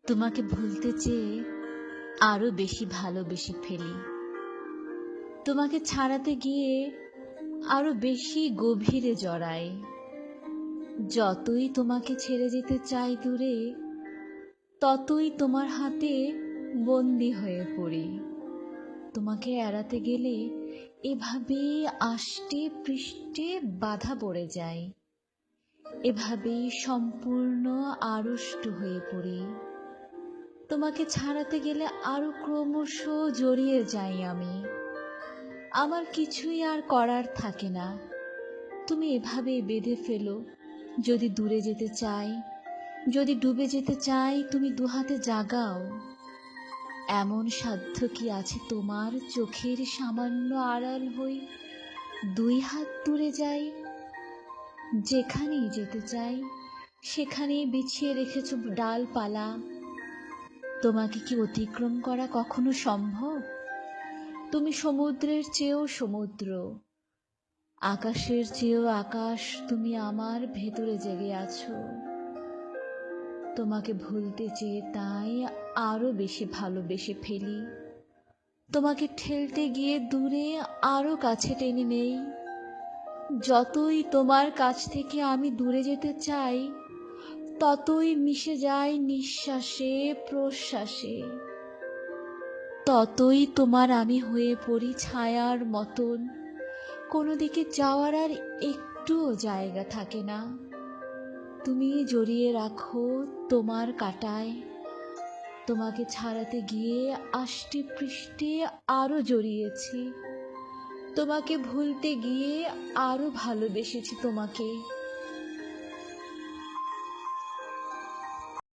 তোমাকে ভুলতে চেয়ে আরো বেশি ভালোবেসে ফেলি। তোমাকে ছাড়াতে গিয়ে আরো বেশি গভীরে জড়াই। যতই তোমাকে ছেড়ে যেতে চাই দূরে, ততই তোমার হাতে বন্দি হয়ে পড়ি। তোমাকে এড়াতে গেলে এভাবেই আষ্টে পৃষ্ঠে বাধা পড়ে যায়। এভাবেই সম্পূর্ণ আড়ষ্ট হয়ে পড়ি। তোমাকে ছাড়াতে গেলে আরো ক্রমশ জড়িয়ে যাই আমি। আমার কিছুই আর করার থাকে না। তুমি এভাবেই বেঁধে ফেলো। যদি দূরে যেতে চাই, যদি ডুবে যেতে চাই, তুমি দুহাতে জাগাও। এমন সাধ্য কি আছে তোমার, চোখের সামান্য আড়াল হই দুই হাত দূরে যাই। যেখানেই যেতে চাই সেখানেই বিছিয়ে রেখেছ ডালপালা। তোমাকে কি অতিক্রম করা কখনো সম্ভব? তুমি সমুদ্রের চেয়েও সমুদ্র, আকাশের চেয়েও আকাশ। তুমি আমার ভেতরে জেগে আছো। তোমাকে ভুলতে চেয়ে তাই আরো বেশি ভালোবেসে ফেলি। তোমাকে ঠেলতে গিয়ে দূরে আরো কাছে টেনে নেই। যতই তোমার কাছ থেকে আমি দূরে যেতে চাই, ততই মিশে যায় নিঃশ্বাসে প্রশ্বাসে। ততই তোমার আমি হয়ে পড়ি ছায়ার মতন। কোনো দিকে যাওয়ার আর একটুও জায়গা থাকে না। তুমি জড়িয়ে রাখো তোমার কাঁটায়। তোমাকে ছাড়াতে গিয়ে আষ্টে পৃষ্ঠে আরো জড়িয়েছি। তোমাকে ভুলতে গিয়ে আরো ভালোবেসেছি তোমাকে।